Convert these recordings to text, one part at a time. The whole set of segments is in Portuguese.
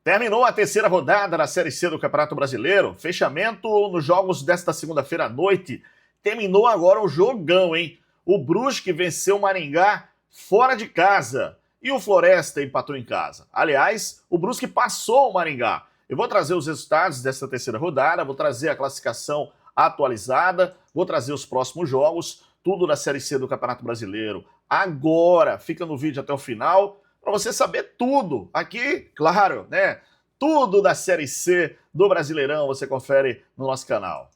Terminou a terceira rodada da Série C do Campeonato Brasileiro. Fechamento nos jogos desta segunda-feira à noite. Terminou agora o jogão, hein? O Brusque venceu o Maringá fora de casa. E o Floresta empatou em casa. Aliás, o Brusque passou o Maringá. Eu vou trazer os resultados dessa terceira rodada, vou trazer a classificação atualizada, vou trazer os próximos jogos, tudo da Série C do Campeonato Brasileiro. Agora, fica no vídeo até o final, para você saber tudo. Aqui, claro, né? Tudo da Série C do Brasileirão você confere no nosso canal.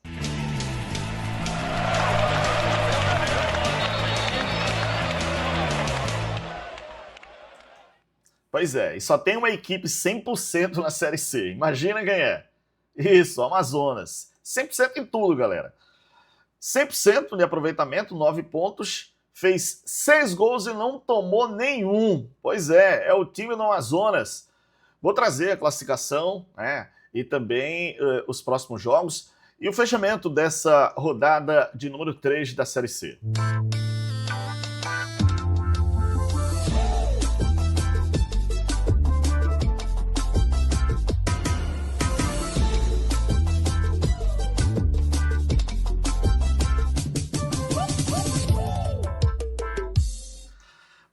Pois é, e só tem uma equipe 100% na Série C. Imagina quem é. Isso, Amazonas. 100% em tudo, galera. 100% de aproveitamento, 9 pontos. Fez 6 gols e não tomou nenhum. Pois é o time do Amazonas. Vou trazer a classificação, né, e também os próximos jogos e o fechamento dessa rodada de número 3 da Série C.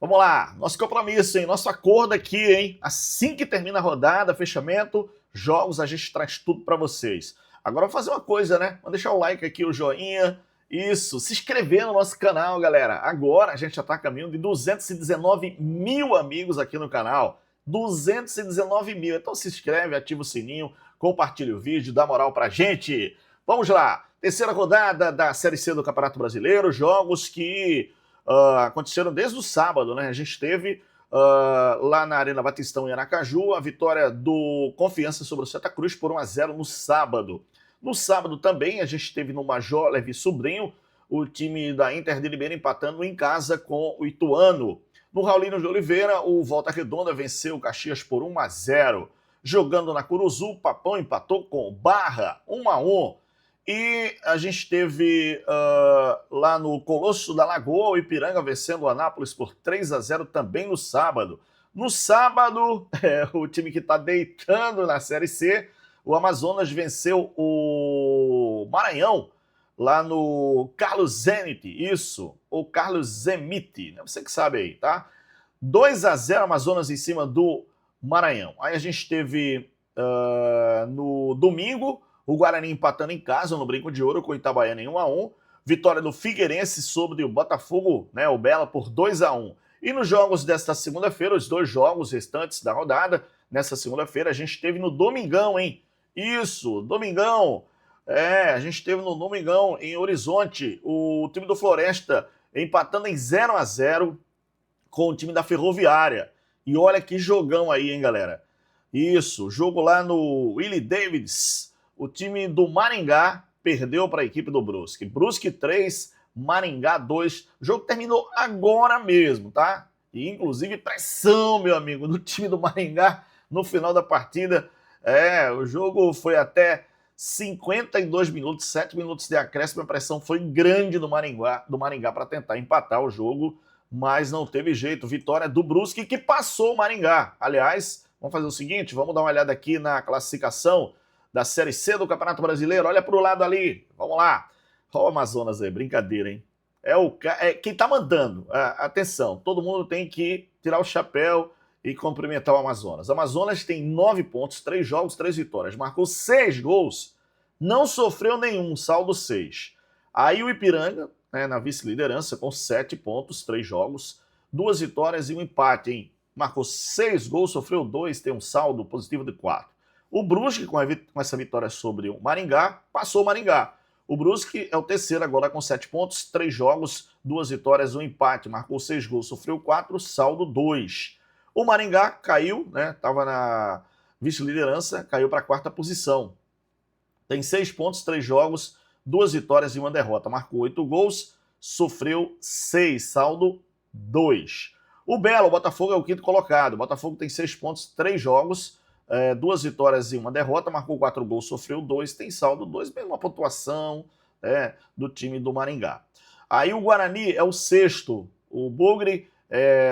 Vamos lá, nosso compromisso, hein? Nosso acordo aqui, hein? Assim que termina a rodada, fechamento, jogos, a gente traz tudo para vocês. Agora vou fazer uma coisa, né? Vou deixar o like aqui, o joinha, isso, se inscrever no nosso canal, galera. Agora a gente já está a caminho de 219 mil amigos aqui no canal. 219 mil, então se inscreve, ativa o sininho, compartilha o vídeo, dá moral pra gente. Vamos lá, terceira rodada da Série C do Campeonato Brasileiro, jogos que aconteceram desde o sábado, né? A gente teve lá na Arena Batistão em Aracaju a vitória do Confiança sobre o Santa Cruz por 1-0 no sábado. No sábado também a gente teve no Major Levi Sobrinho o time da Inter de Limeira empatando em casa com o Ituano. No Raulino de Oliveira, o Volta Redonda venceu o Caxias por 1-0. Jogando na Curuzu, o Papão empatou com o Barra 1-1. E a gente teve lá no Colosso da Lagoa, o Ipiranga vencendo o Anápolis por 3-0 também no sábado. No sábado, o time que está deitando na Série C, o Amazonas venceu o Maranhão, lá no Carlos Zenit, isso, o Carlos Zemite, você que sabe aí, tá? 2-0 Amazonas em cima do Maranhão. Aí a gente teve no domingo, o Guarani empatando em casa no Brinco de Ouro com o Itabaiana em 1-1. Vitória do Figueirense sobre o Botafogo, né, o Bela, por 2-1. E nos jogos desta segunda-feira, os dois jogos restantes da rodada, nessa segunda-feira, a gente teve no Domingão, hein? Isso, Domingão. A gente teve no Domingão, em Horizonte, o time do Floresta empatando em 0-0 com o time da Ferroviária. E olha que jogão aí, hein, galera? Isso, jogo lá no Willie Davids. O time do Maringá perdeu para a equipe do Brusque. Brusque 3, Maringá 2. O jogo terminou agora mesmo, tá? E inclusive pressão, meu amigo, do time do Maringá no final da partida. O jogo foi até 52 minutos, 7 minutos de acréscimo. A pressão foi grande do Maringá para tentar empatar o jogo, mas não teve jeito. Vitória do Brusque que passou o Maringá. Aliás, vamos fazer o seguinte, vamos dar uma olhada aqui na classificação da Série C do Campeonato Brasileiro. Olha pro lado ali, vamos lá. Olha o Amazonas aí, brincadeira, hein? Quem tá mandando. Atenção, todo mundo tem que tirar o chapéu e cumprimentar o Amazonas. O Amazonas tem 9 pontos, 3 jogos, 3 vitórias. Marcou 6 gols, não sofreu nenhum, saldo 6. Aí o Ipiranga, né, na vice-liderança, com 7 pontos, 3 jogos, 2 vitórias e um empate, hein? Marcou 6 gols, sofreu 2, tem um saldo positivo de 4. O Brusque, com essa vitória sobre o Maringá, passou o Maringá. O Brusque é o terceiro agora com 7 pontos, 3 jogos, 2 vitórias, 1 empate. Marcou 6 gols, sofreu 4, saldo 2. O Maringá caiu, né? Estava na vice-liderança, caiu para a 4ª posição. Tem 6 pontos, 3 jogos, 2 vitórias e 1 derrota. Marcou 8 gols, sofreu 6, saldo 2. O Belo, o Botafogo, é o 5º colocado. O Botafogo tem 6 pontos, 3 jogos, 2 vitórias e 1 derrota, marcou 4 gols, sofreu 2, tem saldo 2, mesma pontuação do time do Maringá. Aí o Guarani é o 6º, o Bugre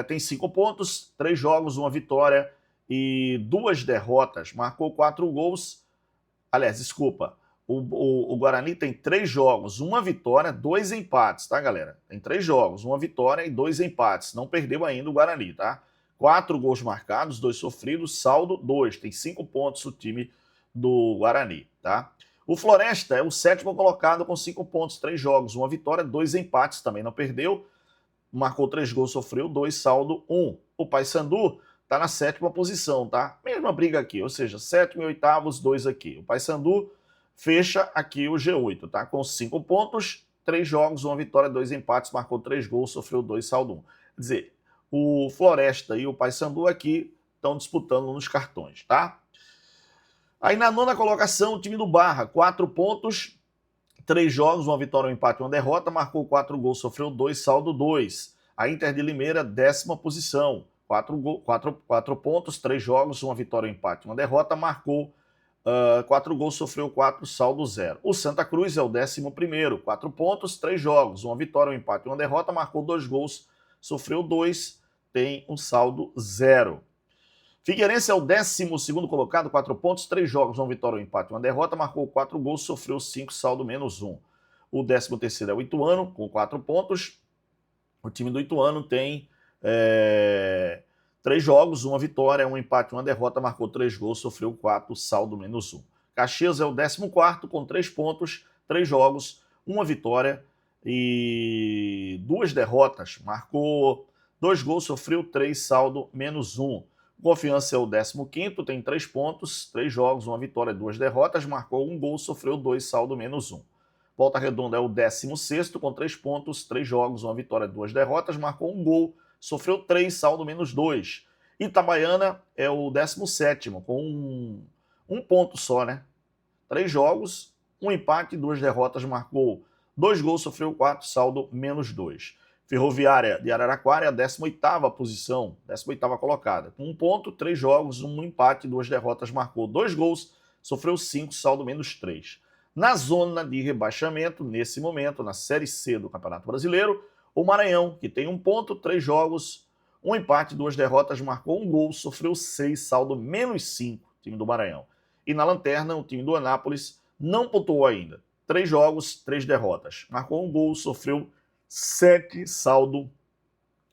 tem 5 pontos, 3 jogos, 1 vitória e 2 derrotas, marcou 4 gols. Aliás, desculpa, o Guarani tem 3 jogos, 1 vitória, 2 empates, tá, galera? Tem 3 jogos, 1 vitória e 2 empates. Não perdeu ainda o Guarani, tá? 4 gols marcados, 2 sofridos, saldo 2. Tem 5 pontos o time do Guarani, tá? O Floresta é o 7º colocado com 5 pontos, 3 jogos, 1 vitória, 2 empates, também não perdeu. Marcou 3 gols, sofreu 2, saldo 1. O Paysandu tá na 7ª posição, tá? Mesma briga aqui, ou seja, 7º e 8º, os 2 aqui. O Paysandu fecha aqui o G8, tá? Com 5 pontos, 3 jogos, 1 vitória, 2 empates, marcou 3 gols, sofreu 2, saldo 1. Quer dizer, o Floresta e o Paysandu aqui estão disputando nos cartões, tá? Aí na 9ª colocação, o time do Barra, 4 pontos, 3 jogos, 1 vitória, 1 empate e 1 derrota, marcou 4 gols, sofreu 2, saldo 2. A Inter de Limeira, 10ª posição, 4 pontos, 3 jogos, 1 vitória, 1 empate e 1 derrota, marcou 4 gols, sofreu 4, saldo 0. O Santa Cruz é o 11º, 4 pontos, 3 jogos, 1 vitória, 1 empate e 1 derrota, marcou 2 gols, sofreu 2, tem um saldo 0. Figueirense é o 12º colocado, 4 pontos, 3 jogos, 1 vitória, 1 empate e 1 derrota, marcou 4 gols, sofreu 5, saldo menos 1. O 13º é o Ituano, com 4 pontos. O time do Ituano tem 3 jogos, 1 vitória, 1 empate e 1 derrota, marcou 3 gols, sofreu 4, saldo menos 1. Caxias é o 14º, com 3 pontos, 3 jogos, 1 vitória e 2 derrotas, marcou 2 gols, sofreu 3, saldo menos 1. Confiança é o 15º, tem 3 pontos, 3 jogos, 1 vitória, 2 derrotas, marcou 1 gol, sofreu 2, saldo menos 1. Volta Redonda é o 16º, com 3 pontos, 3 jogos, 1 vitória, 2 derrotas, marcou 1 gol, sofreu 3, saldo menos 2. Itabaiana é o 17º, com um ponto só, né? 3 jogos, 1 empate e 2 derrotas, marcou 2 gols, sofreu 4, saldo menos 2. Ferroviária de Araraquara é a 18ª posição, 18ª colocada. Com 1 ponto, 3 jogos, 1 empate, 2 derrotas, marcou 2 gols, sofreu 5, saldo menos 3. Na zona de rebaixamento, nesse momento, na Série C do Campeonato Brasileiro, o Maranhão, que tem 1 ponto, 3 jogos, 1 empate, 2 derrotas, marcou 1 gol, sofreu 6, saldo menos 5, time do Maranhão. E na lanterna, o time do Anápolis não pontuou ainda. 3 jogos, 3 derrotas, marcou 1 gol, sofreu 7, saldo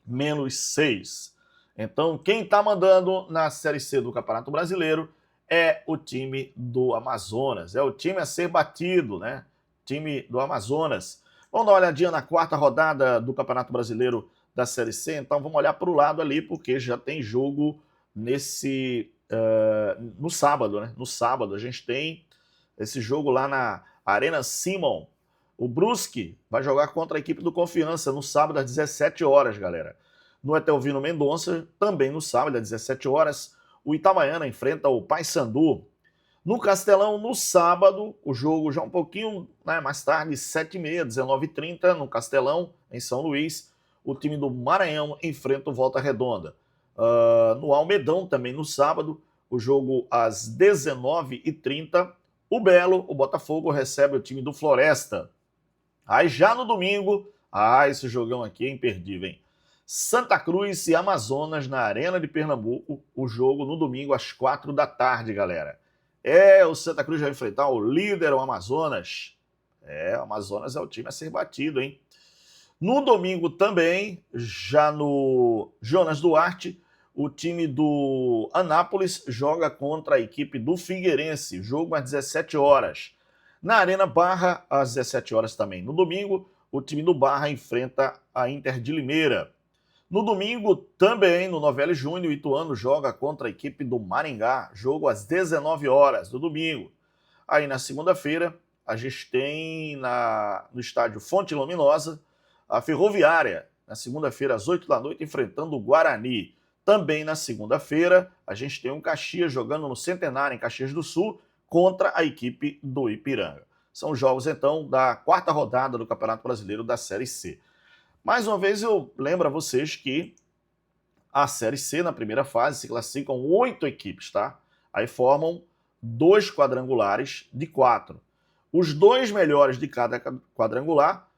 menos 6. Então, quem está mandando na Série C do Campeonato Brasileiro é o time do Amazonas. É o time a ser batido, né? Time do Amazonas. Vamos dar uma olhadinha na 4ª rodada do Campeonato Brasileiro da Série C. Então, vamos olhar para o lado ali, porque já tem jogo no sábado, né? No sábado, a gente tem esse jogo lá na Arena Simon. O Brusque vai jogar contra a equipe do Confiança no sábado às 17 horas, galera. No Etelvino Mendonça, também no sábado às 17 horas, o Itabaiana enfrenta o Paysandu. No Castelão, no sábado, o jogo já um pouquinho mais tarde, 7h30, 19h30, no Castelão, em São Luís, o time do Maranhão enfrenta o Volta Redonda. No Almedão, também no sábado, o jogo às 19h30, o Belo, o Botafogo, recebe o time do Floresta. Aí já no domingo, esse jogão aqui é imperdível, hein? Santa Cruz e Amazonas na Arena de Pernambuco, o jogo no domingo às 4 da tarde, galera. O Santa Cruz vai enfrentar o líder, o Amazonas. O Amazonas é o time a ser batido, hein? No domingo também, já no Jonas Duarte, o time do Anápolis joga contra a equipe do Figueirense, jogo às 17 horas. Na Arena Barra, às 17 horas também. No domingo, o time do Barra enfrenta a Inter de Limeira. No domingo, também, no Novelli Júnior, o Ituano joga contra a equipe do Maringá, jogo às 19 horas, no domingo. Aí, na segunda-feira, a gente tem no estádio Fonte Luminosa, a Ferroviária, na segunda-feira, às 8 da noite, enfrentando o Guarani. Também na segunda-feira, a gente tem um Caxias jogando no Centenário, em Caxias do Sul, contra a equipe do Ipiranga. São jogos, então, da 4ª rodada do Campeonato Brasileiro da Série C. Mais uma vez, eu lembro a vocês que a Série C, na primeira fase, se classificam 8 equipes, tá? Aí formam 2 quadrangulares de 4. Os 2 melhores de cada quadrangular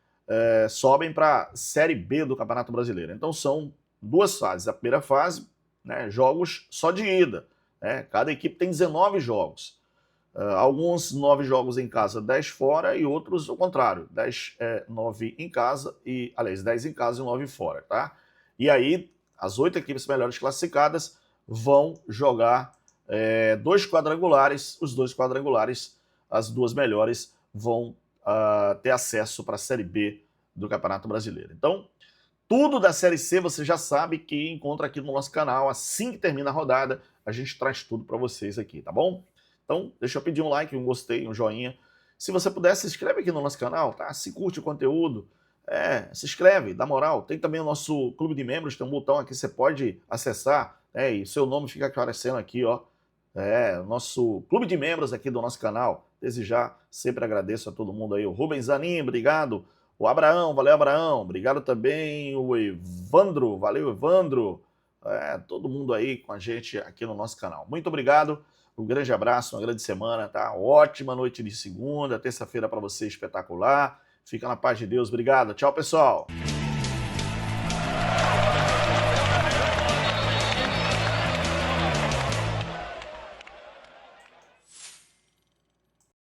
sobem para a Série B do Campeonato Brasileiro. Então, são 2 fases. A primeira fase, né? Jogos só de ida, né? Cada equipe tem 19 jogos. Alguns 9 jogos em casa, 10 fora, e outros o contrário, 9 em casa, aliás, 10 em casa e 9 fora, tá? E aí, as 8 equipes melhores classificadas vão jogar 2 quadrangulares, os 2 quadrangulares, as 2 melhores vão ter acesso para a Série B do Campeonato Brasileiro. Então, tudo da Série C você já sabe que encontra aqui no nosso canal. Assim que termina a rodada, a gente traz tudo para vocês aqui, tá bom? Então, deixa eu pedir um like, um gostei, um joinha. Se você puder, se inscreve aqui no nosso canal, tá? Se curte o conteúdo, se inscreve, dá moral. Tem também o nosso clube de membros, tem um botão aqui que você pode acessar, e seu nome fica aparecendo aqui, ó. Nosso clube de membros aqui do nosso canal. Desde já, sempre agradeço a todo mundo aí. O Rubens Zanin, obrigado. O Abraão, valeu Abraão. Obrigado também o Evandro, valeu Evandro. Todo mundo aí com a gente aqui no nosso canal. Muito obrigado. Um grande abraço, uma grande semana, tá? Ótima noite de segunda, terça-feira para você espetacular. Fica na paz de Deus. Obrigado. Tchau, pessoal.